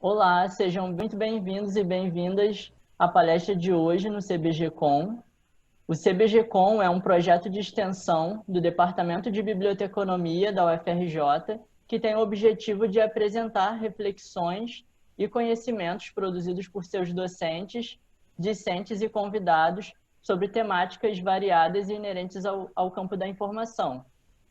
Olá, sejam muito bem-vindos e bem-vindas à palestra de hoje no CBGcom. O CBGcom é um projeto de extensão do Departamento de Biblioteconomia da UFRJ, que tem o objetivo de apresentar reflexões e conhecimentos produzidos por seus docentes, discentes e convidados sobre temáticas variadas e inerentes ao campo da informação.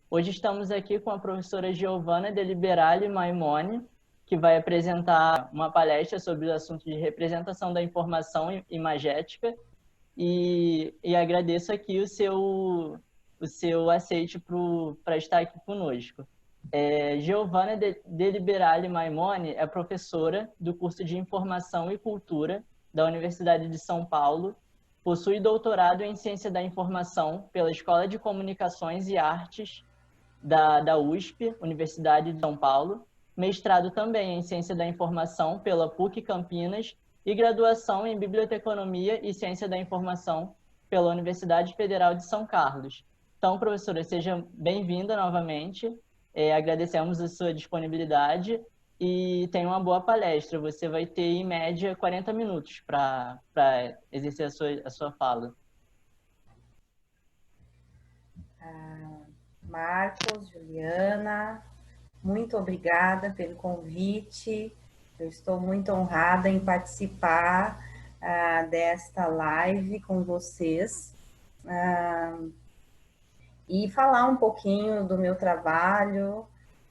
Hoje estamos aqui com a professora Giovana Deliberale Maimone, que vai apresentar uma palestra sobre o assunto de representação da informação imagética e agradeço aqui o seu aceite para estar aqui conosco. Giovana Deliberale Maimone é professora do curso de Informação e Cultura da Universidade de São Paulo, possui doutorado em Ciência da Informação pela Escola de Comunicações e Artes da USP, Universidade de São Paulo, mestrado também em Ciência da Informação pela PUC Campinas e graduação em Biblioteconomia e Ciência da Informação pela Universidade Federal de São Carlos. Então, professora, seja bem-vinda novamente. Agradecemos a sua disponibilidade e tenha uma boa palestra. Você vai ter, em média, 40 minutos para exercer a sua fala. Marcos, Juliana, muito obrigada pelo convite. Eu estou muito honrada em participar desta live com vocês e falar um pouquinho do meu trabalho,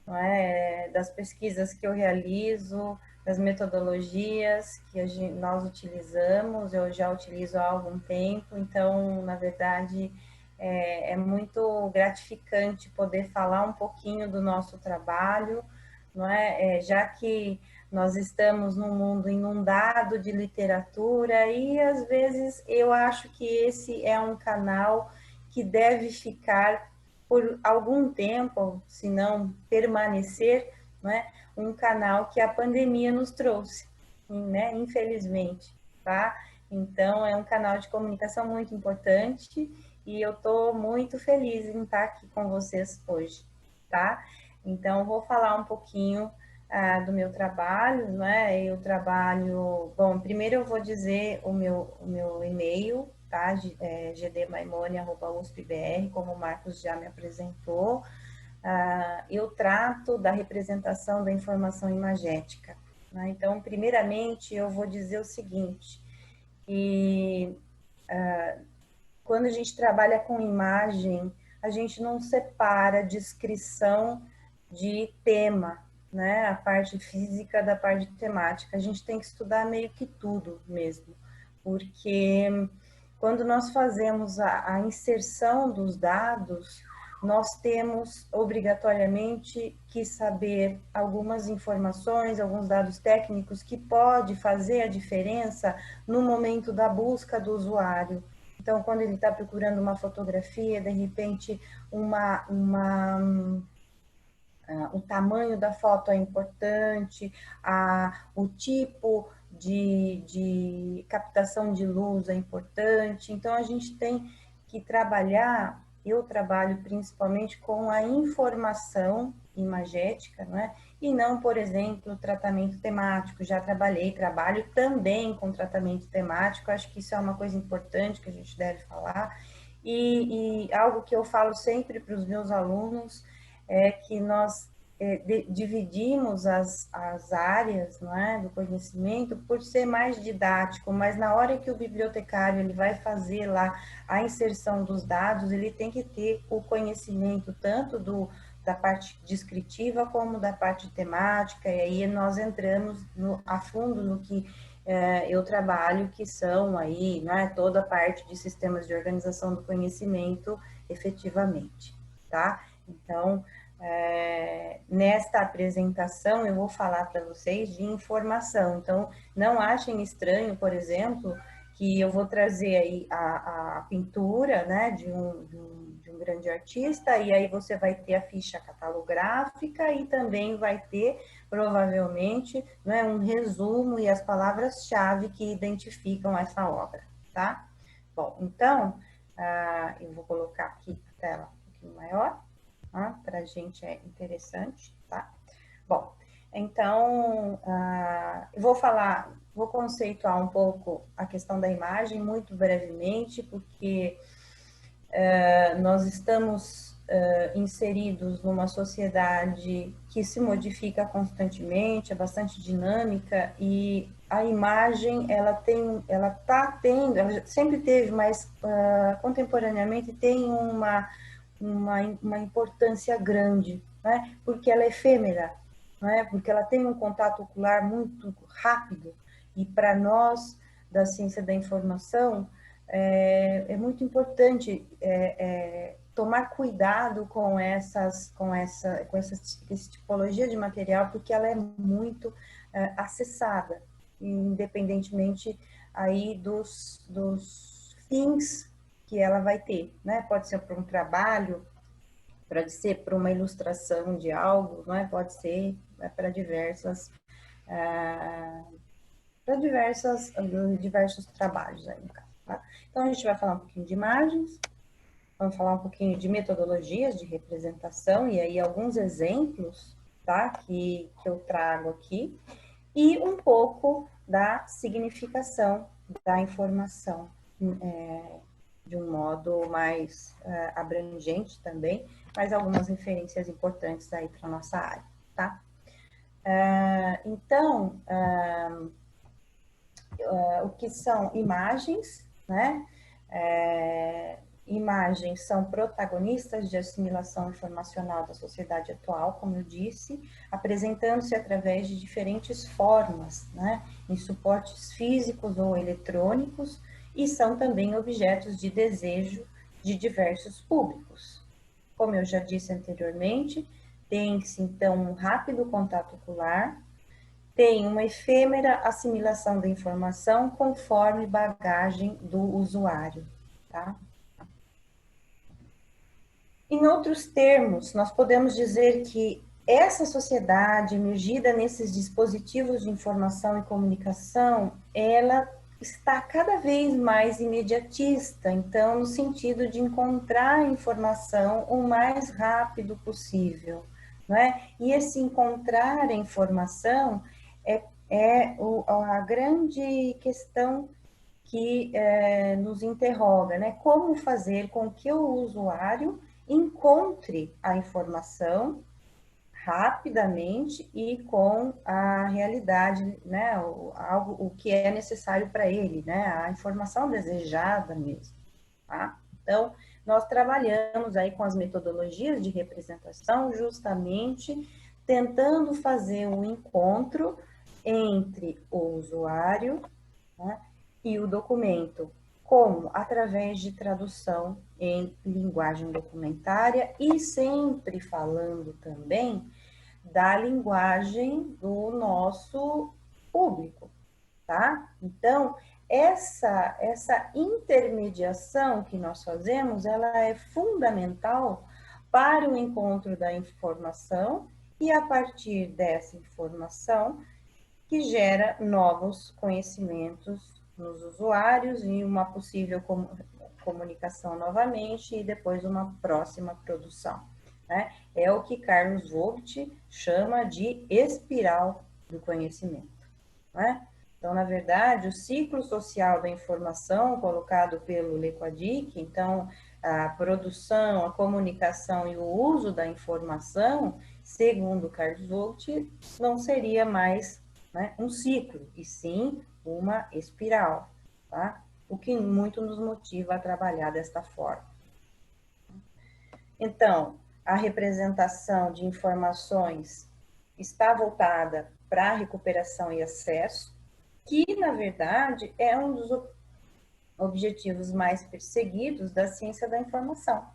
não é, das pesquisas que eu realizo, das metodologias que nós utilizamos, eu já utilizo há algum tempo, então, na verdade, é muito gratificante poder falar um pouquinho do nosso trabalho, não é? Já que nós estamos num mundo inundado de literatura e, às vezes, eu acho que esse é um canal que deve ficar por algum tempo, se não permanecer, né, um canal que a pandemia nos trouxe, né, infelizmente, tá? Então, é um canal de comunicação muito importante e eu estou muito feliz em estar aqui com vocês hoje, tá? Então, vou falar um pouquinho do meu trabalho, né? Eu trabalho... Bom, primeiro eu vou dizer o meu e-mail, tá? gdmaimone@uspbr, como o Marcos já me apresentou. Eu trato da representação da informação imagética, né? Então, primeiramente, eu vou dizer o seguinte, que quando a gente trabalha com imagem, a gente não separa descrição de tema, né? A parte física da parte temática. A gente tem que estudar meio que tudo mesmo, porque quando nós fazemos a inserção dos dados, nós temos obrigatoriamente que saber algumas informações, alguns dados técnicos que pode fazer a diferença no momento da busca do usuário. Então, quando ele está procurando uma fotografia, de repente, o tamanho da foto é importante, o tipo de captação de luz é importante. Então, a gente tem que trabalhar, eu trabalho principalmente com a informação imagética, não é? E não, por exemplo, tratamento temático. Já trabalho também com tratamento temático, acho que isso é uma coisa importante que a gente deve falar. E algo que eu falo sempre para os meus alunos é que nós dividimos as áreas, não é, do conhecimento por ser mais didático, mas na hora que o bibliotecário ele vai fazer lá a inserção dos dados, ele tem que ter o conhecimento tanto da parte descritiva como da parte temática, e aí nós entramos a fundo no que eu trabalho, que são aí, não é, toda a parte de sistemas de organização do conhecimento efetivamente, tá? Então, nesta apresentação eu vou falar para vocês de informação, então não achem estranho, por exemplo, que eu vou trazer aí a pintura, né, de um grande artista, e aí você vai ter a ficha catalográfica e também vai ter, provavelmente, né, um resumo e as palavras-chave que identificam essa obra, tá? Bom, então, eu vou colocar aqui a tela um pouquinho maior, para a gente é interessante, tá? Bom, Então, vou conceituar um pouco a questão da imagem, muito brevemente, porque nós estamos inseridos numa sociedade que se modifica constantemente, é bastante dinâmica, e a imagem, ela sempre teve, mas contemporaneamente tem uma importância grande, né? Porque ela é efêmera, né? Porque ela tem um contato ocular muito rápido, e para nós, da ciência da informação, é muito importante tomar cuidado com essa tipologia de material, porque ela é muito acessada, independentemente aí dos fins que ela vai ter, né? Pode ser para um trabalho, pode ser para uma ilustração de algo, não é? Pode ser para diversos trabalhos aí, no caso, tá? Então, a gente vai falar um pouquinho de imagens, vamos falar um pouquinho de metodologias de representação, e aí alguns exemplos, tá? Que eu trago aqui, e um pouco da significação da informação, de um modo mais abrangente também, mas algumas referências importantes aí para a nossa área, tá? Então, o que são imagens, né? Imagens são protagonistas de assimilação informacional da sociedade atual, como eu disse, apresentando-se através de diferentes formas, né? Em suportes físicos ou eletrônicos, e são também objetos de desejo de diversos públicos. Como eu já disse anteriormente, tem-se então um rápido contato ocular, tem uma efêmera assimilação da informação conforme bagagem do usuário, tá? Em outros termos, nós podemos dizer que essa sociedade emergida nesses dispositivos de informação e comunicação, ela está cada vez mais imediatista, então, no sentido de encontrar a informação o mais rápido possível, não é? E esse encontrar a informação a grande questão que nos interroga, né? Como fazer com que o usuário encontre a informação rapidamente e com a realidade, né? O que é necessário para ele, né? A informação desejada mesmo, tá? Então, nós trabalhamos aí com as metodologias de representação, justamente tentando fazer um encontro entre o usuário, né, e o documento, como? Através de tradução em linguagem documentária e sempre falando também da linguagem do nosso público, tá? Então, essa intermediação que nós fazemos, ela é fundamental para o encontro da informação, e a partir dessa informação que gera novos conhecimentos nos usuários e uma possível comunicação novamente e depois uma próxima produção, né? É o que Carlos Vogt chama de espiral do conhecimento, né? Então, na verdade, o ciclo social da informação colocado pelo Le Quadic, então, a produção, a comunicação e o uso da informação, segundo Carlos Vogt, não seria mais, né, um ciclo, e sim uma espiral, tá? O que muito nos motiva a trabalhar desta forma. Então, a representação de informações está voltada para a recuperação e acesso, que, na verdade, é um dos objetivos mais perseguidos da ciência da informação.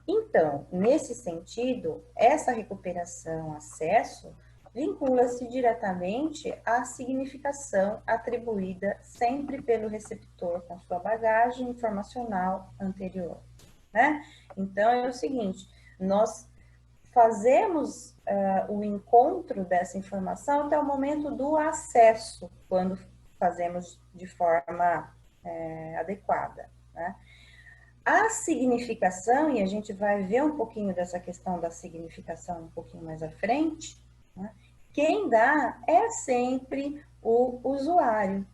Então, nesse sentido, essa recuperação, acesso, vincula-se diretamente à significação atribuída sempre pelo receptor com sua bagagem informacional anterior, né? Então, é o seguinte, nós fazemos o encontro dessa informação até o momento do acesso, quando fazemos de forma adequada, né? A significação, e a gente vai ver um pouquinho dessa questão da significação um pouquinho mais à frente, né? Quem dá é sempre o usuário,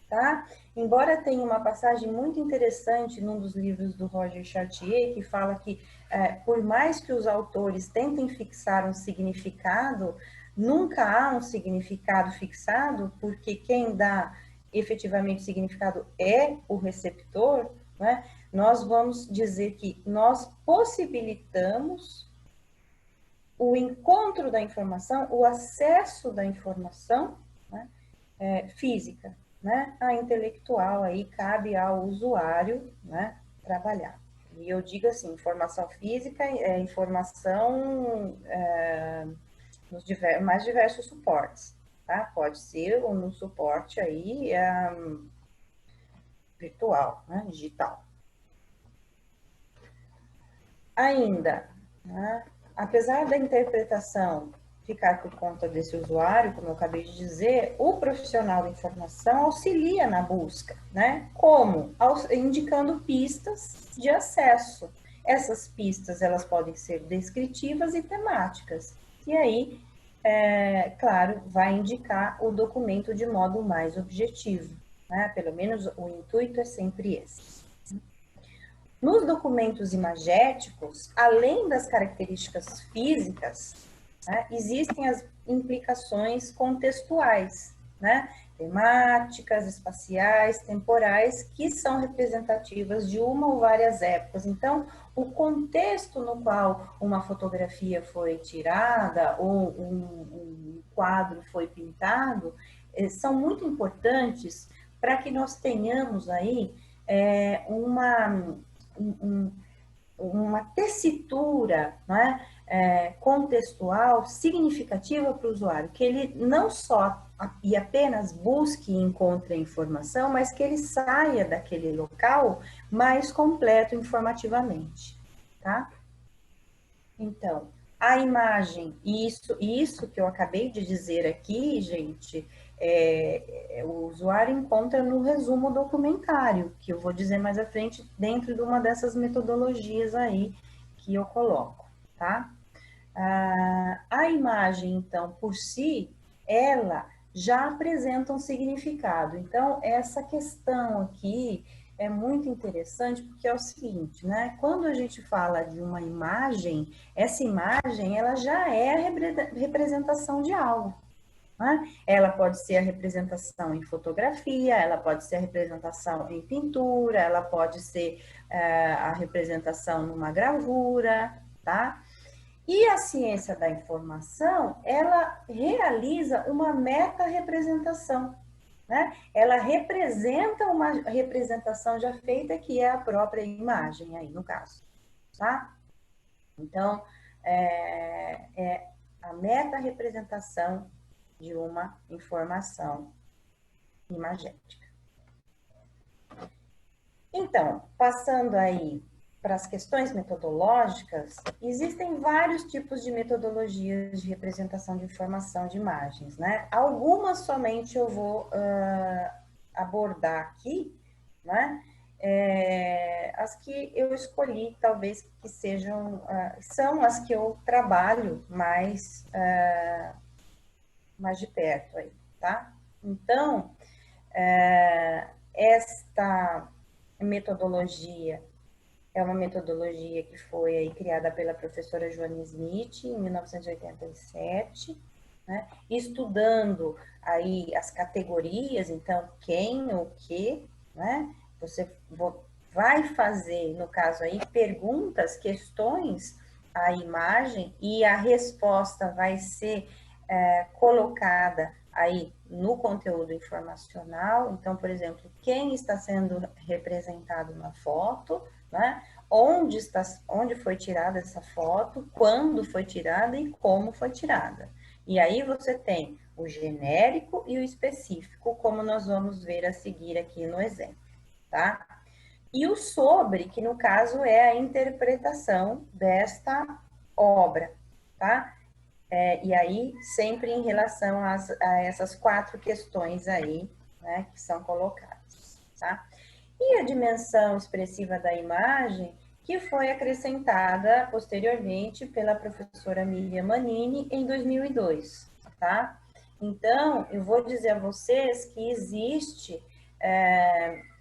tá? Embora tenha uma passagem muito interessante num dos livros do Roger Chartier, que fala que por mais que os autores tentem fixar um significado, nunca há um significado fixado, porque quem dá efetivamente significado é o receptor, né? Nós vamos dizer que nós possibilitamos o encontro da informação, o acesso da informação, né, física, né? A intelectual aí cabe ao usuário, né, trabalhar. E eu digo assim, informação física é informação nos mais diversos suportes, tá? Pode ser no suporte aí virtual, né, digital. Ainda, né, apesar da interpretação ficar por conta desse usuário, como eu acabei de dizer, o profissional da informação auxilia na busca, né? Como? Indicando pistas de acesso. Essas pistas, elas podem ser descritivas e temáticas. E aí, claro, vai indicar o documento de modo mais objetivo, né? Pelo menos o intuito é sempre esse. Nos documentos imagéticos, além das características físicas, né, existem as implicações contextuais, né, temáticas, espaciais, temporais, que são representativas de uma ou várias épocas. Então, o contexto no qual uma fotografia foi tirada ou um quadro foi pintado são muito importantes para que nós tenhamos aí uma tessitura, né, contextual significativa para o usuário, que ele não só e apenas busque e encontre a informação, mas que ele saia daquele local mais completo informativamente, tá? Então, a imagem, isso que eu acabei de dizer aqui, gente, o usuário encontra no resumo documentário, que eu vou dizer mais à frente, dentro de uma dessas metodologias aí que eu coloco, tá? A imagem, então, por si, ela já apresenta um significado. Então, essa questão aqui é muito interessante, porque é o seguinte, né? Quando a gente fala de uma imagem, essa imagem, ela já é a representação de algo. Né? Ela pode ser a representação em fotografia, ela pode ser a representação em pintura, ela pode ser a representação numa gravura, tá? E a ciência da informação, ela realiza uma meta-representação, né? Ela representa uma representação já feita, que é a própria imagem, aí no caso, tá? Então, é a meta-representação de uma informação imagética. Então, passando aí para as questões metodológicas, existem vários tipos de metodologias de representação de informação de imagens, né? Algumas somente eu vou abordar aqui, né? As que eu escolhi, talvez que sejam, são as que eu trabalho mais de perto aí, tá? Então, esta metodologia é uma metodologia que foi aí criada pela professora Joane Smith em 1987, né? Estudando aí as categorias, então quem, o que, né? Você vai fazer, no caso aí, perguntas, questões à imagem e a resposta vai ser colocada aí no conteúdo informacional. Então, por exemplo, quem está sendo representado na foto, né? Onde foi tirada essa foto, quando foi tirada e como foi tirada. E aí você tem o genérico e o específico, como nós vamos ver a seguir aqui no exemplo, tá? E o sobre, que no caso é a interpretação desta obra, tá? E aí, sempre em relação a essas 4 questões aí, né, que são colocadas, tá? E a dimensão expressiva da imagem, que foi acrescentada posteriormente pela professora Miriam Manini em 2002, tá? Então, eu vou dizer a vocês que existe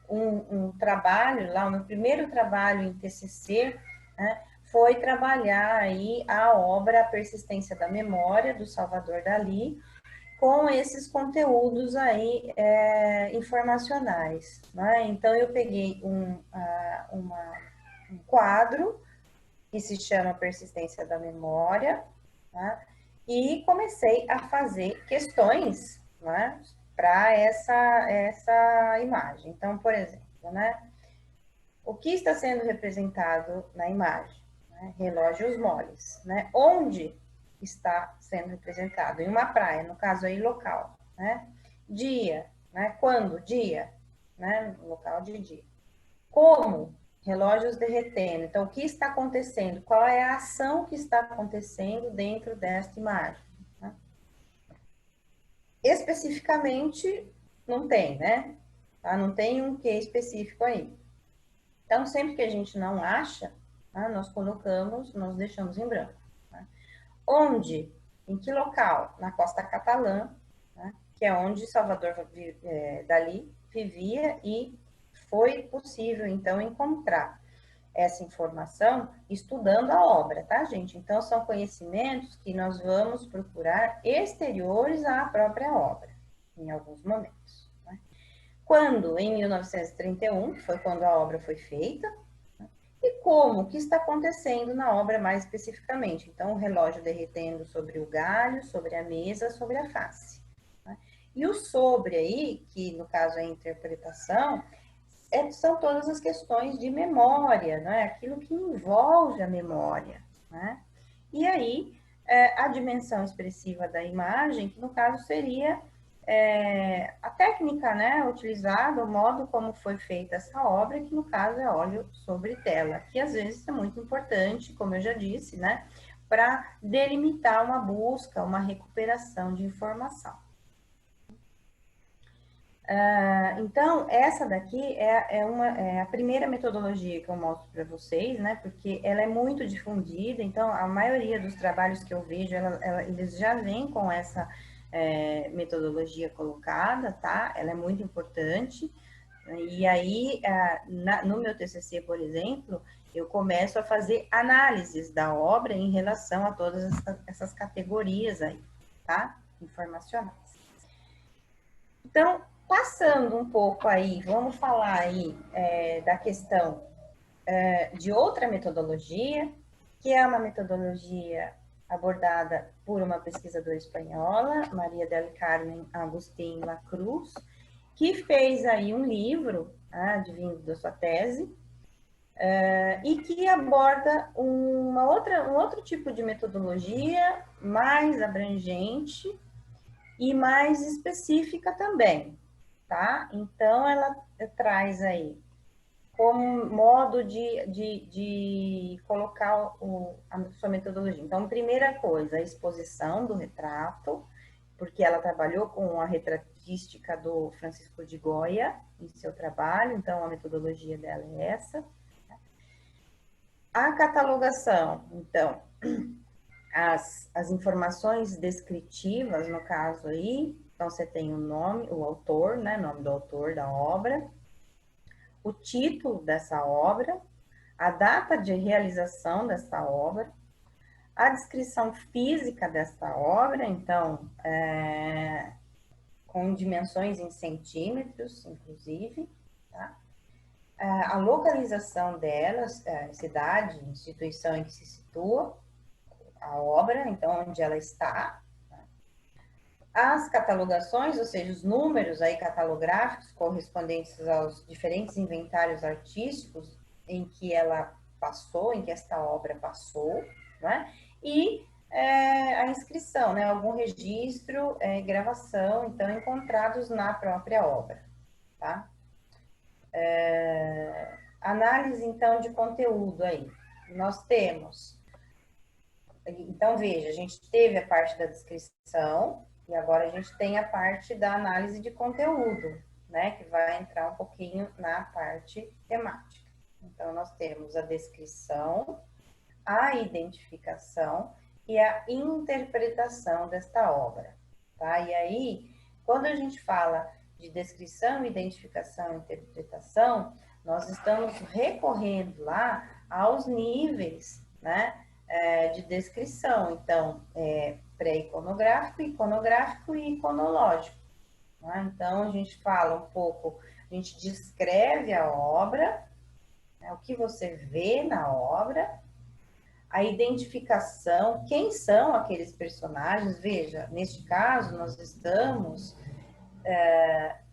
um trabalho lá, o meu primeiro trabalho em TCC, né, foi trabalhar aí a obra A Persistência da Memória, do Salvador Dalí, com esses conteúdos aí informacionais, né? Então, eu peguei um quadro que se chama Persistência da Memória, né? E comecei a fazer questões, né, para essa imagem. Então, por exemplo, né, o que está sendo representado na imagem? Né? Relógios moles. Né? Onde está sendo representado? Em uma praia, no caso aí local. Né? Dia, né? Quando? Dia, né? Local de dia. Como? Relógios derretendo. Então, o que está acontecendo? Qual é a ação que está acontecendo dentro desta imagem? Né? Especificamente, não tem, né? Tá? Não tem um que específico aí. Então, sempre que a gente não acha, tá? Nós colocamos, nós deixamos em branco. Tá? Onde? Em que local? Na costa catalã, tá? Que é onde Salvador Dalí vivia e foi possível, então, encontrar essa informação estudando a obra, tá, gente? Então, são conhecimentos que nós vamos procurar exteriores à própria obra, em alguns momentos. Né? Quando? Em 1931, que foi quando a obra foi feita, né? E como? O que está acontecendo na obra mais especificamente? Então, o relógio derretendo sobre o galho, sobre a mesa, sobre a face. Né? E o sobre aí, que no caso é a interpretação, são todas as questões de memória, né? Aquilo que envolve a memória. Né? E aí, a dimensão expressiva da imagem, que no caso seria a técnica, né, utilizada, o modo como foi feita essa obra, que no caso é óleo sobre tela, que às vezes é muito importante, como eu já disse, né, para delimitar uma busca, uma recuperação de informação. Então, essa daqui é a primeira metodologia que eu mostro para vocês, né? Porque ela é muito difundida, então a maioria dos trabalhos que eu vejo, eles já vêm com essa metodologia colocada, tá? Ela é muito importante. E aí, no meu TCC, por exemplo, eu começo a fazer análises da obra em relação a todas essas categorias aí, tá? Informacionais. Então, passando um pouco aí, vamos falar aí da questão de outra metodologia, que é uma metodologia abordada por uma pesquisadora espanhola, Maria del Carmen Agustín Lacruz, que fez aí um livro, advindo da sua tese, e que aborda um outro tipo de metodologia mais abrangente e mais específica também, tá? Então, ela traz aí como modo de colocar a sua metodologia. Então, primeira coisa, a exposição do retrato, porque ela trabalhou com a retratística do Francisco de Goya em seu trabalho, então a metodologia dela é essa. A catalogação, então, as informações descritivas, no caso aí, então você tem o nome, o autor, né, nome do autor da obra, o título dessa obra, a data de realização dessa obra, a descrição física dessa obra, então, com dimensões em centímetros, inclusive, tá? A localização delas, cidade, instituição em que se situa a obra, então, onde ela está, as catalogações, ou seja, os números aí catalográficos correspondentes aos diferentes inventários artísticos em que ela passou, em que esta obra passou, né? E a inscrição, né? Algum registro, gravação, então, encontrados na própria obra, tá? Análise, então, de conteúdo aí. Nós temos... Então, veja, a gente teve a parte da descrição, e agora a gente tem a parte da análise de conteúdo, né? Que vai entrar um pouquinho na parte temática. Então, nós temos a descrição, a identificação e a interpretação desta obra, tá? E aí, quando a gente fala de descrição, identificação e interpretação, nós estamos recorrendo lá aos níveis, né, de descrição. Então, pré-iconográfico, iconográfico e iconológico. Né? Então, a gente fala um pouco, a gente descreve a obra, né, o que você vê na obra, a identificação, quem são aqueles personagens. Veja, neste caso, nós estamos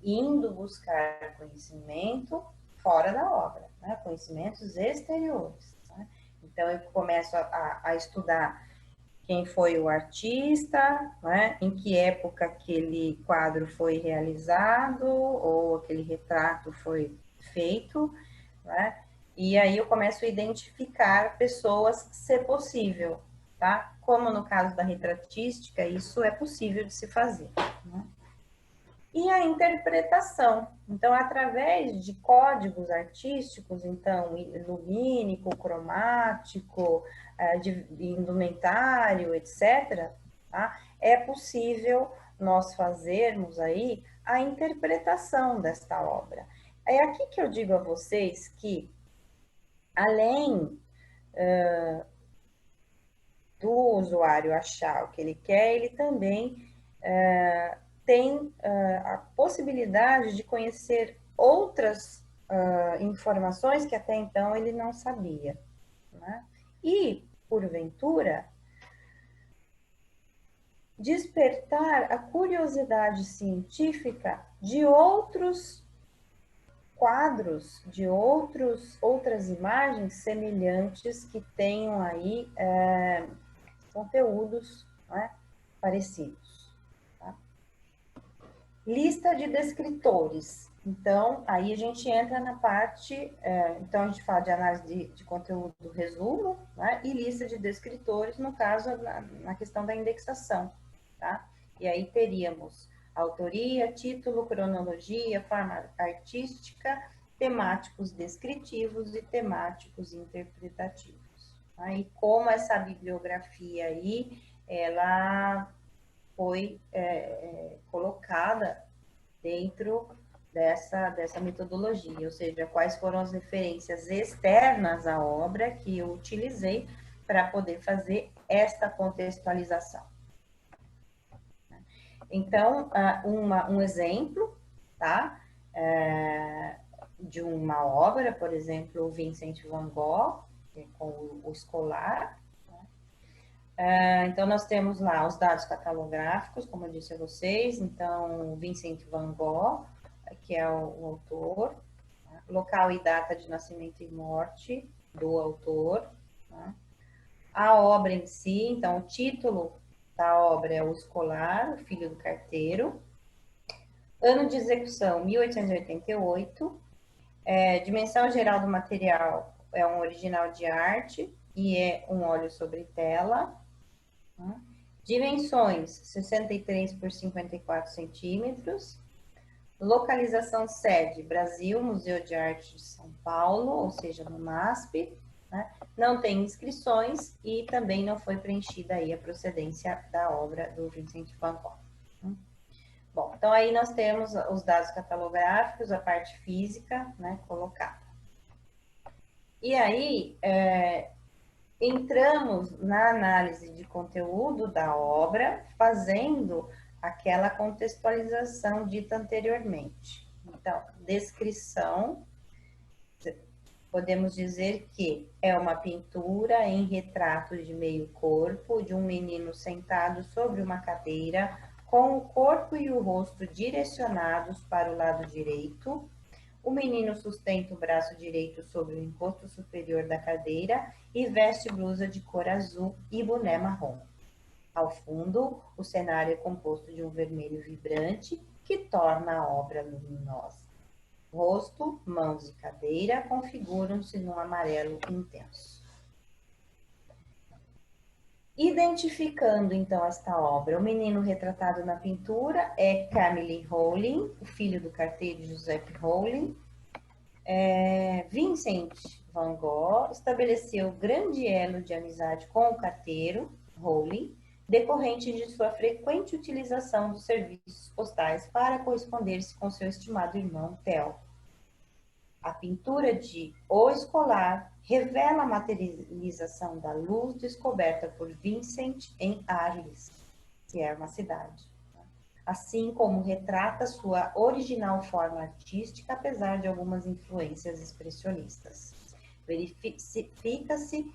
indo buscar conhecimento fora da obra, né? Conhecimentos exteriores. Né? Então, eu começo a estudar quem foi o artista, né? Em que época aquele quadro foi realizado ou aquele retrato foi feito, né? E aí eu começo a identificar pessoas, se possível, tá? Como no caso da retratística, isso é possível de se fazer, né? E a interpretação. Então, através de códigos artísticos, então, lumínico, cromático, de indumentário, etc., tá? É possível nós fazermos aí a interpretação desta obra. É aqui que eu digo a vocês que, além do usuário achar o que ele quer, ele também tem a possibilidade de conhecer outras informações que até então ele não sabia. Né? E, porventura, despertar a curiosidade científica de outros quadros, de outras imagens semelhantes que tenham aí conteúdos, né, parecidos. Tá? Lista de descritores. Então, aí a gente entra na parte, então a gente fala de análise de conteúdo, resumo, né, e lista de descritores, no caso, na questão da indexação, tá? E aí teríamos autoria, título, cronologia, forma artística, temáticos descritivos e temáticos interpretativos. Tá? E como essa bibliografia aí, ela foi colocada dentro dessa metodologia, ou seja, quais foram as referências externas à obra que eu utilizei para poder fazer esta contextualização. Então, um exemplo, tá? De uma obra, por exemplo, o Vincent van Gogh, com o Escolar. Então, nós temos lá os dados catalográficos, como eu disse a vocês. Então, Vincent van Gogh, que é o autor, né? Local e data de nascimento e morte do autor. Né? A obra em si, então, o título da obra é O Escolar, o Filho do Carteiro. Ano de execução, 1888. Dimensão geral do material é um original de arte e é um óleo sobre tela. Dimensões, 63 por 54 centímetros. Localização sede, Brasil, Museu de Arte de São Paulo, ou seja, no MASP. Né? Não tem inscrições e também não foi preenchida aí a procedência da obra do Vincent van Gogh. Bom, então aí nós temos os dados catalográficos, a parte física, né, colocada. E aí, entramos na análise de conteúdo da obra, fazendo aquela contextualização dita anteriormente. Então, descrição, podemos dizer que é uma pintura em retrato de meio corpo de um menino sentado sobre uma cadeira, com o corpo e o rosto direcionados para o lado direito. O menino sustenta o braço direito sobre o encosto superior da cadeira e veste blusa de cor azul e boné marrom. Ao fundo, o cenário é composto de um vermelho vibrante que torna a obra luminosa. Rosto, mãos e cadeira configuram-se num amarelo intenso. Identificando, então, esta obra, o menino retratado na pintura é Camille Rowling, o filho do carteiro Joseph Rowling. Vincent van Gogh estabeleceu grande elo de amizade com o carteiro Rowling, decorrente de sua frequente utilização dos serviços postais para corresponder-se com seu estimado irmão Theo. A pintura de O Escolar revela a materialização da luz descoberta por Vincent em Arles, que é uma cidade, assim como retrata sua original forma artística, apesar de algumas influências expressionistas. Verifica-se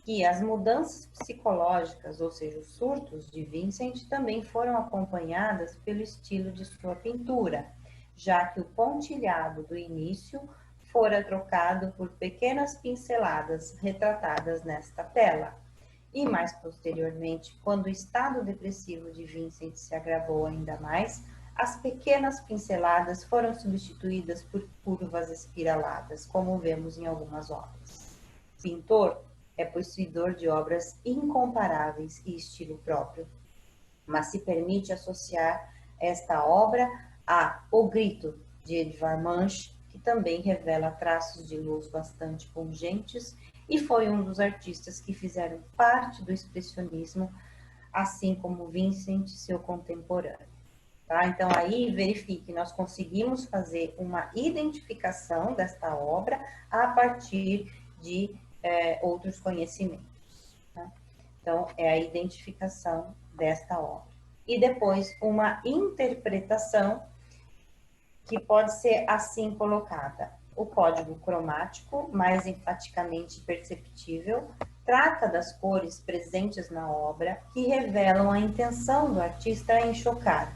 que as mudanças psicológicas, ou seja, os surtos de Vincent, também foram acompanhadas pelo estilo de sua pintura, já que o pontilhado do início fora trocado por pequenas pinceladas retratadas nesta tela. E mais posteriormente, quando o estado depressivo de Vincent se agravou ainda mais, as pequenas pinceladas foram substituídas por curvas espiraladas, como vemos em algumas obras. O pintor é possuidor de obras incomparáveis e estilo próprio, mas se permite associar esta obra a O Grito, de Edvard Munch, que também revela traços de luz bastante pungentes e foi um dos artistas que fizeram parte do expressionismo, assim como Vincent, seu contemporâneo. Tá? Então, aí, verifique, nós conseguimos fazer uma identificação desta obra a partir de outros conhecimentos. Tá? Então, é a identificação desta obra. E depois, uma interpretação que pode ser assim colocada. O código cromático, mais enfaticamente perceptível, trata das cores presentes na obra que revelam a intenção do artista em chocar,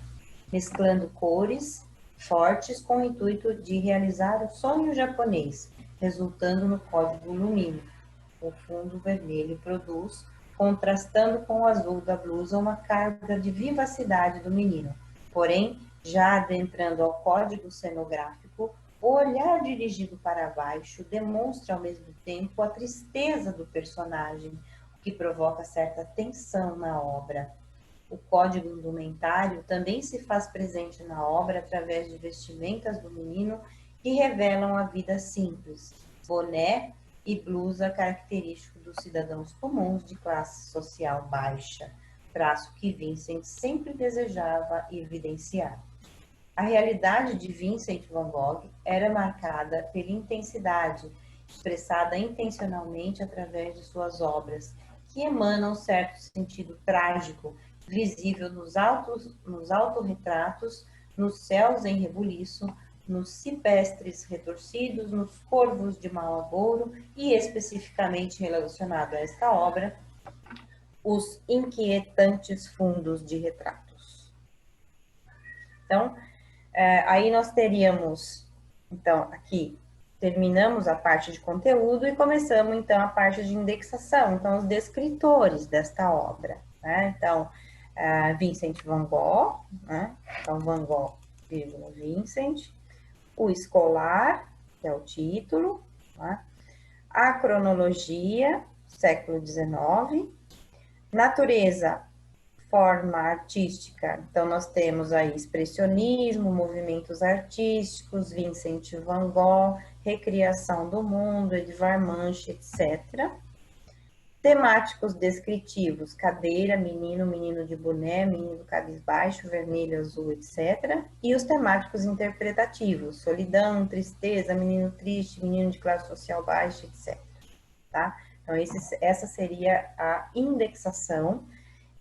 mesclando cores fortes com o intuito de realizar o sonho japonês, resultando no código lumínico. O fundo vermelho produz, contrastando com o azul da blusa, uma carga de vivacidade do menino. Porém, já adentrando ao código cenográfico, o olhar dirigido para baixo demonstra ao mesmo tempo a tristeza do personagem, o que provoca certa tensão na obra. O código indumentário também se faz presente na obra através de vestimentas do menino que revelam a vida simples, boné e blusa característico dos cidadãos comuns de classe social baixa, traço que Vincent sempre desejava evidenciar. A realidade de Vincent van Gogh era marcada pela intensidade, expressada intencionalmente através de suas obras, que emanam certo sentido trágico, visível nos autorretratos, nos céus em rebuliço, nos cipestres retorcidos, nos corvos de mau agouro e, especificamente relacionado a esta obra, os inquietantes fundos de retratos. Então, aí nós teríamos, então, aqui, terminamos a parte de conteúdo e começamos, então, a parte de indexação. Então, os descritores desta obra, né? Então, Vincent van Gogh, né? Então, Van Gogh, Vincent. O Escolar, que é o título, né? A Cronologia, século XIX. Natureza, forma artística, então nós temos aí expressionismo, movimentos artísticos, Vincent van Gogh, recriação do mundo, Edvard Munch, etc. Temáticos descritivos, cadeira, menino, menino de boné, menino cabisbaixo, vermelho, azul, etc. E os temáticos interpretativos, solidão, tristeza, menino triste, menino de classe social baixa, etc. Tá? Então, essa seria a indexação,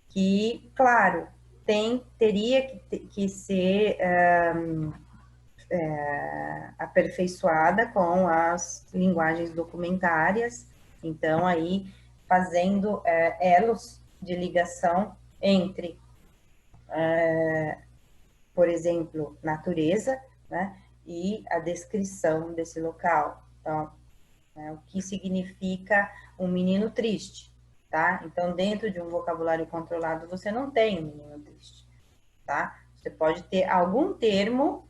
que, claro, teria que ser aperfeiçoada com as linguagens documentárias, então aí fazendo elos de ligação entre, por exemplo, natureza, né, e a descrição desse local. Então, o que significa um menino triste, tá? Então, dentro de um vocabulário controlado, você não tem um menino triste, tá? Você pode ter algum termo,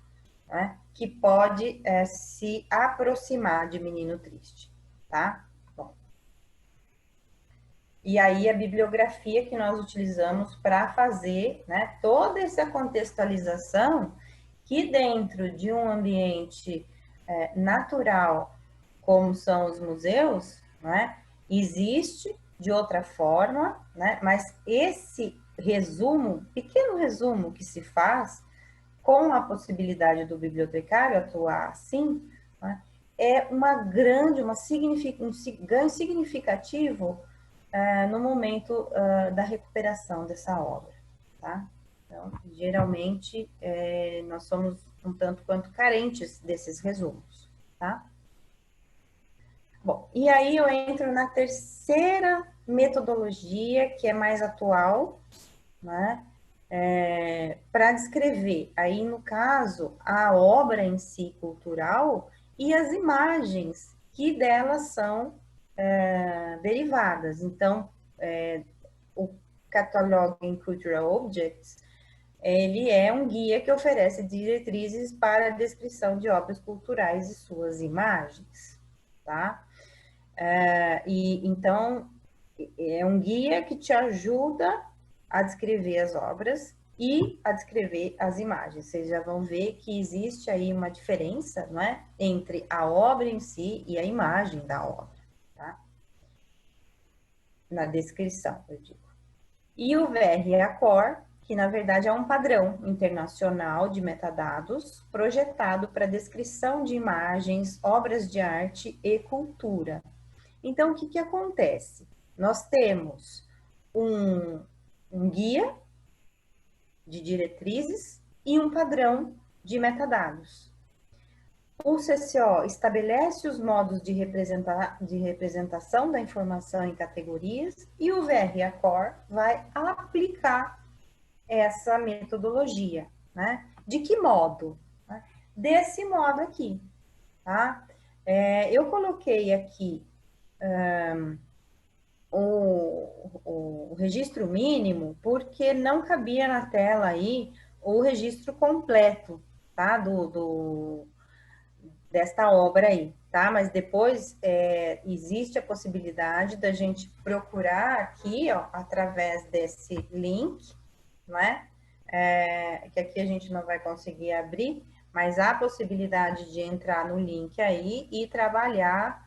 né, que pode se aproximar de menino triste, tá? Bom. E aí, a bibliografia que nós utilizamos para fazer, né, toda essa contextualização, que dentro de um ambiente natural, como são os museus, né, existe de outra forma, né, mas resumo, pequeno resumo que se faz com a possibilidade do bibliotecário atuar assim, né, é um ganho significativo no momento da recuperação dessa obra, tá? Então, geralmente, nós somos um tanto quanto carentes desses resumos, tá? Bom, e aí eu entro na terceira metodologia, que é mais atual, né? Para descrever, aí no caso, a obra em si cultural e as imagens que delas são derivadas. Então, o Cataloging Cultural Objects, ele é um guia que oferece diretrizes para a descrição de obras culturais e suas imagens, tá? E então, é um guia que te ajuda a descrever as obras e a descrever as imagens. Vocês já vão ver que existe aí uma diferença, não é? Entre a obra em si e a imagem da obra, tá? Na descrição, eu digo. E o VRA-Core, que na verdade é um padrão internacional de metadados projetado para descrição de imagens, obras de arte e cultura. Então, o que que acontece? Nós temos um guia de diretrizes e um padrão de metadados. O CCO estabelece os modos de representação da informação em categorias e o VRA Core vai aplicar essa metodologia, né? De que modo? Desse modo aqui, tá? Eu coloquei aqui o registro mínimo porque não cabia na tela aí o registro completo, tá? Desta obra aí, tá? Mas depois existe a possibilidade da gente procurar aqui, ó, através desse link, não é? Que aqui a gente não vai conseguir abrir, mas há a possibilidade de entrar no link aí e trabalhar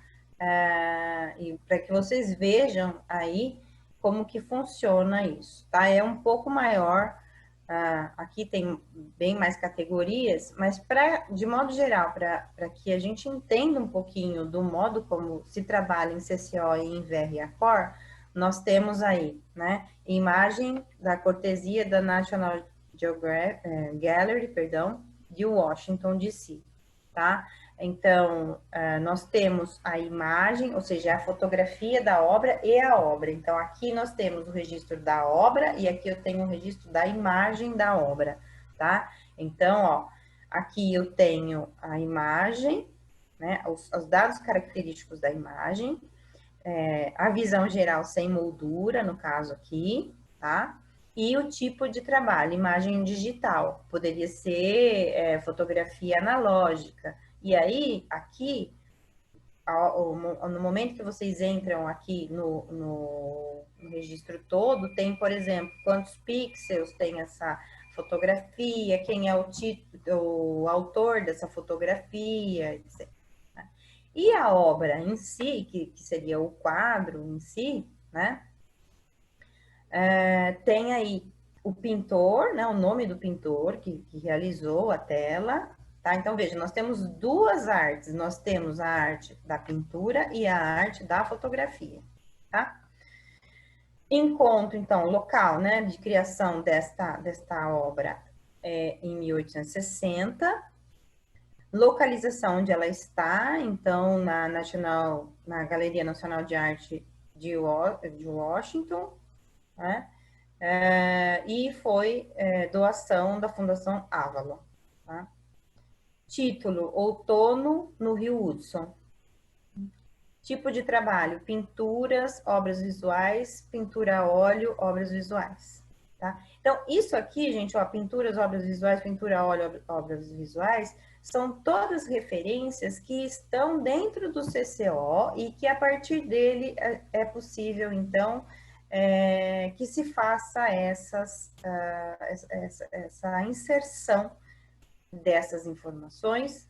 e para que vocês vejam aí como que funciona isso, tá? É um pouco maior, aqui tem bem mais categorias, mas de modo geral, para que a gente entenda um pouquinho do modo como se trabalha em CCO e em VRA Core, nós temos aí, né, imagem da cortesia da National Gallery, perdão, de Washington, D.C., tá? Então, nós temos a imagem, ou seja, a fotografia da obra e a obra. Então, aqui nós temos o registro da obra e aqui eu tenho o registro da imagem da obra, tá? Então, ó, aqui eu tenho a imagem, né, os dados característicos da imagem, a visão geral sem moldura, no caso aqui, tá? E o tipo de trabalho, imagem digital, poderia ser fotografia analógica. E aí, aqui, no momento que vocês entram aqui no registro todo, tem, por exemplo, quantos pixels tem essa fotografia, quem é o autor dessa fotografia, etc. E a obra em si, que seria o quadro em si, né? Tem aí o pintor, né? O nome do pintor que realizou a tela, tá? Então, veja, nós temos duas artes. Nós temos a arte da pintura e a arte da fotografia, tá? Encontro, então, local, né? De criação desta obra em 1860. Localização onde ela está, então, na Galeria Nacional de Arte de Washington, né? E foi doação da Fundação Avalon. Tá? Título, Outono no Rio Hudson. Tipo de trabalho, pinturas, obras visuais, pintura a óleo, obras visuais. Tá? Então, isso aqui, gente, ó, pinturas, obras visuais, pintura a óleo, obras visuais, são todas referências que estão dentro do CCO e que a partir dele é possível, então, que se faça essa inserção dessas informações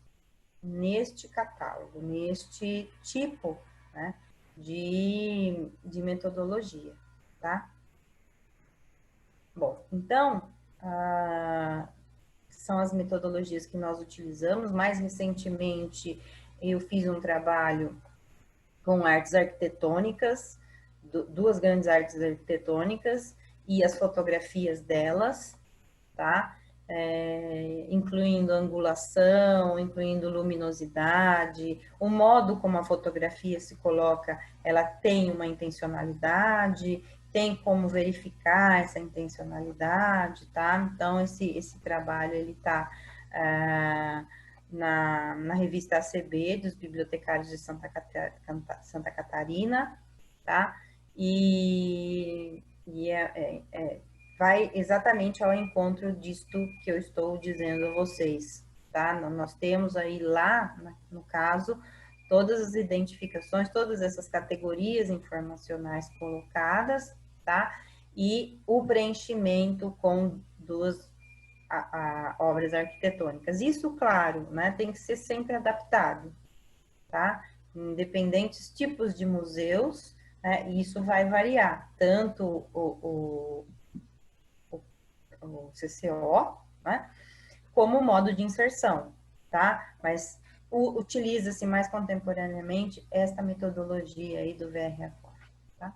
neste catálogo, neste tipo, né, de metodologia, tá? Bom, então, são as metodologias que nós utilizamos. Mais recentemente, eu fiz um trabalho com artes arquitetônicas, duas grandes artes arquitetônicas e as fotografias delas, tá? Incluindo angulação, incluindo luminosidade, o modo como a fotografia se coloca, ela tem uma intencionalidade, tem como verificar essa intencionalidade, tá? Então, esse trabalho, ele tá na revista ACB, dos bibliotecários de Santa Catarina, tá? E vai exatamente ao encontro disto que eu estou dizendo a vocês, tá? Nós temos aí lá, no caso, todas as identificações, todas essas categorias informacionais colocadas, tá? E o preenchimento com duas obras arquitetônicas. Isso, claro, né, tem que ser sempre adaptado, tá? Independentes tipos de museus, né, isso vai variar, tanto o CCO, né, como o modo de inserção, tá? Mas utiliza-se mais contemporaneamente esta metodologia aí do VRA4, tá?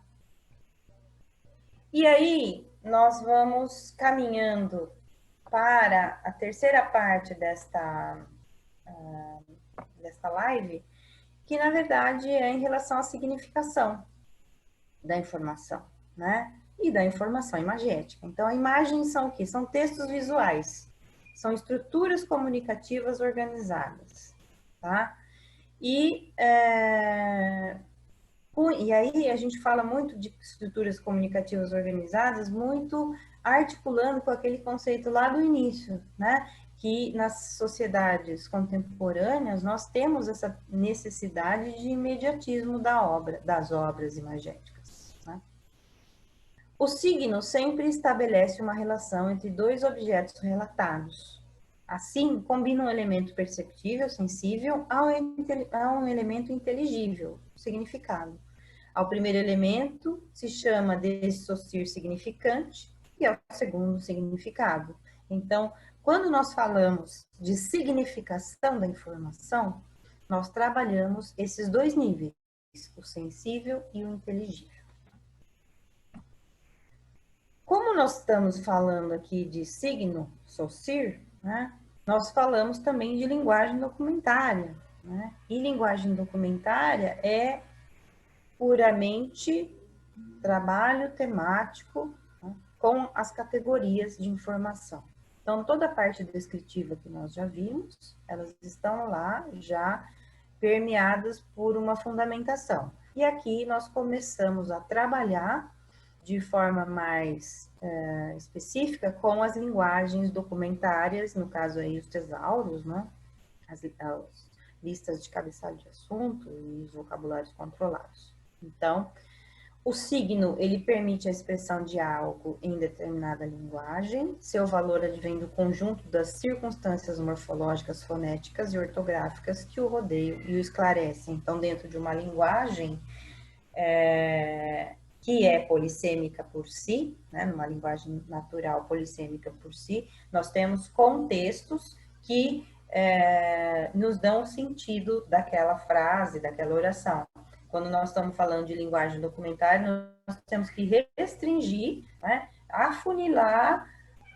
E aí, nós vamos caminhando para a terceira parte desta live, que na verdade é em relação à significação da informação, né? E da informação imagética. Então, a imagem são o quê? São textos visuais, são estruturas comunicativas organizadas, tá? E aí a gente fala muito de estruturas comunicativas organizadas, muito articulando com aquele conceito lá do início, né? Que nas sociedades contemporâneas nós temos essa necessidade de imediatismo das obras imagéticas, né? O signo sempre estabelece uma relação entre dois objetos relatados. Assim, combina um elemento perceptível, sensível, a um elemento inteligível, significado. Ao primeiro elemento se chama de dissociar significante e ao segundo significado. Então, quando nós falamos de significação da informação, nós trabalhamos esses dois níveis, o sensível e o inteligível. Como nós estamos falando aqui de signo, SOCIR, né, nós falamos também de linguagem documentária, né? E linguagem documentária é puramente trabalho temático, né, com as categorias de informação. Então, toda a parte descritiva que nós já vimos, elas estão lá já permeadas por uma fundamentação. E aqui nós começamos a trabalhar de forma mais específica com as linguagens documentárias, no caso aí os tesauros, né? As listas de cabeçalho de assunto e os vocabulários controlados. Então, o signo, ele permite a expressão de algo em determinada linguagem, seu valor advém do conjunto das circunstâncias morfológicas, fonéticas e ortográficas que o rodeiam e o esclarecem. Então, dentro de uma linguagem que é polissêmica por si, né, numa linguagem natural polissêmica por si, nós temos contextos que nos dão o sentido daquela frase, daquela oração. Quando nós estamos falando de linguagem documentária, nós temos que restringir, né, afunilar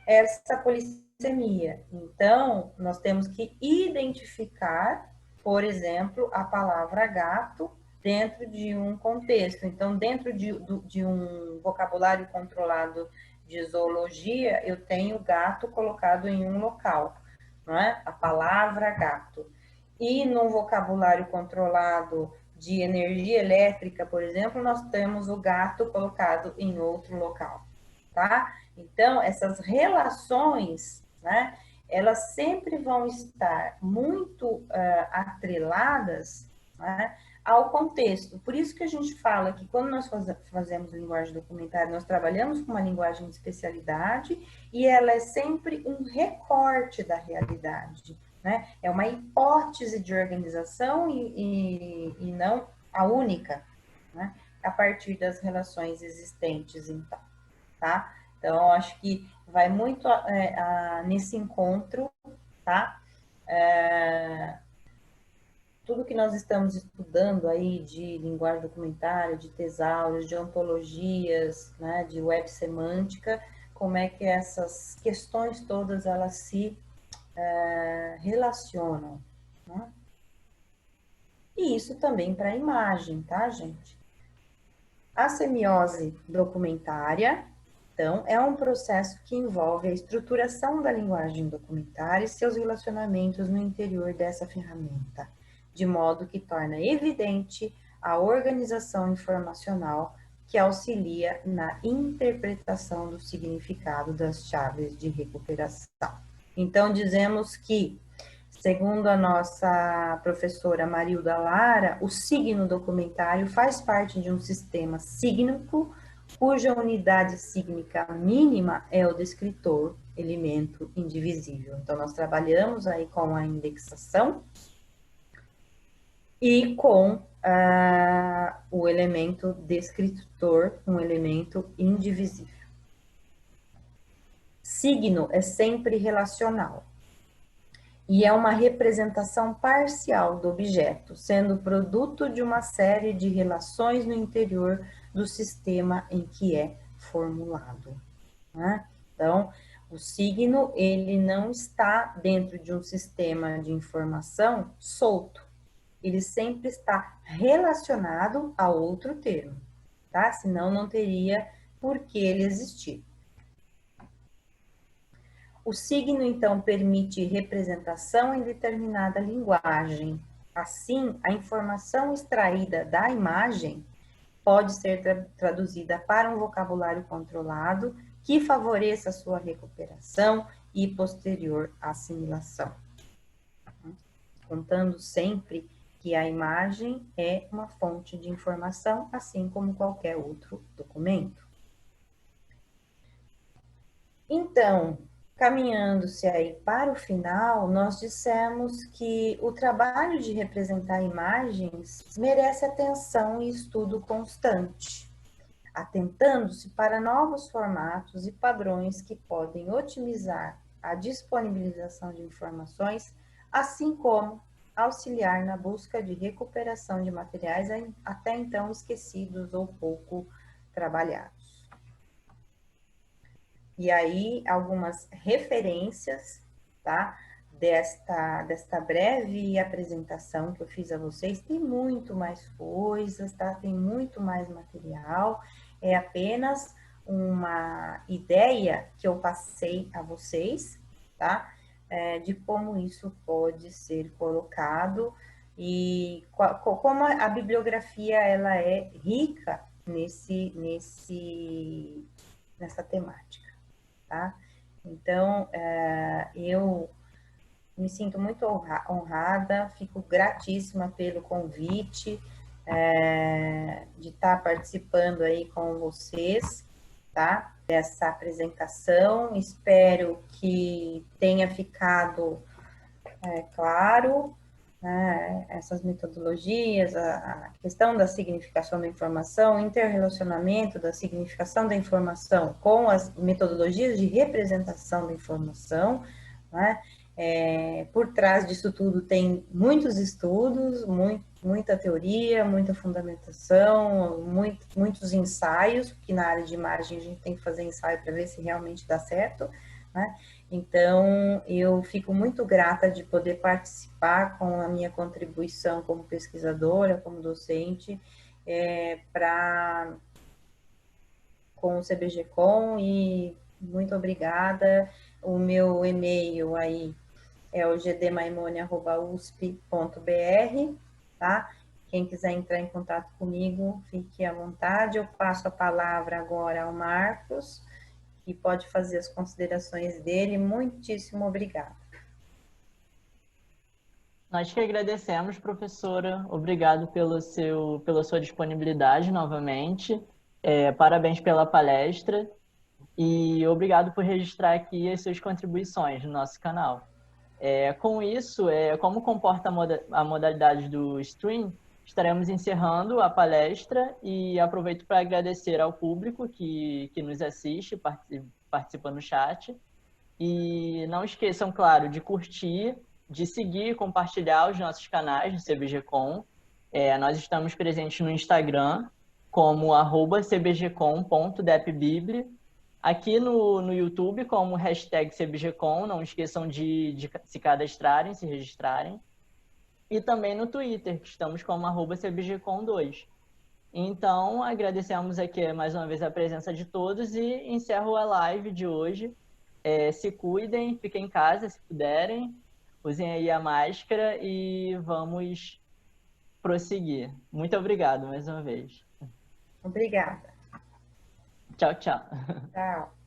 essa polissemia. Então, nós temos que identificar, por exemplo, a palavra gato dentro de um contexto. Então, dentro de um vocabulário controlado de zoologia, eu tenho gato colocado em um local, não é? A palavra gato. E num vocabulário controlado de energia elétrica, por exemplo, nós temos o gato colocado em outro local, tá? Então, essas relações, né, elas sempre vão estar muito atreladas, né, ao contexto. Por isso que a gente fala que quando nós fazemos linguagem documentária, nós trabalhamos com uma linguagem de especialidade e ela é sempre um recorte da realidade, né? É uma hipótese de organização e não a única, né? A partir das relações existentes, então, tá? Então, acho que vai muito nesse encontro, tá? Tudo que nós estamos estudando aí de linguagem documentária, de tesauros, de ontologias, né, de web semântica, como é que essas questões todas elas se relacionam, né? E isso também para a imagem, tá, gente? A semiose documentária, então, é um processo que envolve a estruturação da linguagem documentária e seus relacionamentos no interior dessa ferramenta, de modo que torna evidente a organização informacional que auxilia na interpretação do significado das chaves de recuperação. Então, dizemos que, segundo a nossa professora Marilda Lara, o signo documentário faz parte de um sistema sígnico cuja unidade sígnica mínima é o descritor, elemento indivisível. Então, nós trabalhamos aí com a indexação e com o elemento descritor, um elemento indivisível. Signo é sempre relacional e é uma representação parcial do objeto, sendo produto de uma série de relações no interior do sistema em que é formulado, né? Então, o signo, ele não está dentro de um sistema de informação solto, ele sempre está relacionado a outro termo, tá? Senão não teria por que ele existir. O signo, então, permite representação em determinada linguagem. Assim, a informação extraída da imagem pode ser traduzida para um vocabulário controlado que favoreça a sua recuperação e posterior assimilação. Contando sempre que a imagem é uma fonte de informação, assim como qualquer outro documento. Então, caminhando-se aí para o final, nós dissemos que o trabalho de representar imagens merece atenção e estudo constante, atentando-se para novos formatos e padrões que podem otimizar a disponibilização de informações, assim como auxiliar na busca de recuperação de materiais até então esquecidos ou pouco trabalhados. E aí, algumas referências, tá? Desta breve apresentação que eu fiz a vocês. Tem muito mais coisas, tá? Tem muito mais material. É apenas uma ideia que eu passei a vocês, tá? De como isso pode ser colocado e como a bibliografia ela é rica nessa temática. Tá? Então, eu me sinto muito honrada, fico gratíssima pelo convite de estar participando aí com vocês, tá? Dessa apresentação. Espero que tenha ficado claro, né, essas metodologias, a questão da significação da informação, o interrelacionamento da significação da informação com as metodologias de representação da informação, né? Por trás disso tudo tem muitos estudos, muita teoria, muita fundamentação, muitos ensaios, porque na área de imagem a gente tem que fazer ensaio para ver se realmente dá certo, né? Então, eu fico muito grata de poder participar com a minha contribuição como pesquisadora, como docente, com o CBGcom, e muito obrigada. O meu e-mail aí é o gdmaimone@usp.br, tá? Quem quiser entrar em contato comigo, fique à vontade. Eu passo a palavra agora ao Marcos, que pode fazer as considerações dele. Muitíssimo obrigada. Nós que agradecemos, professora. Obrigado pela sua disponibilidade novamente. Parabéns pela palestra e obrigado por registrar aqui as suas contribuições no nosso canal. Com isso, como comporta a modalidade do stream, estaremos encerrando a palestra e aproveito para agradecer ao público que nos assiste, participa no chat. E não esqueçam, claro, de curtir, de seguir e compartilhar os nossos canais do CBGcom. Nós estamos presentes no Instagram como @cbgcom.depbibli, aqui no YouTube como #CBGcom, não esqueçam de se cadastrarem, se registrarem. E também no Twitter, que estamos como @CBGcom2. Então, agradecemos aqui mais uma vez a presença de todos e encerro a live de hoje. Se cuidem, fiquem em casa se puderem, usem aí a máscara e vamos prosseguir. Muito obrigado mais uma vez. Obrigada. Tchau, tchau. Tchau.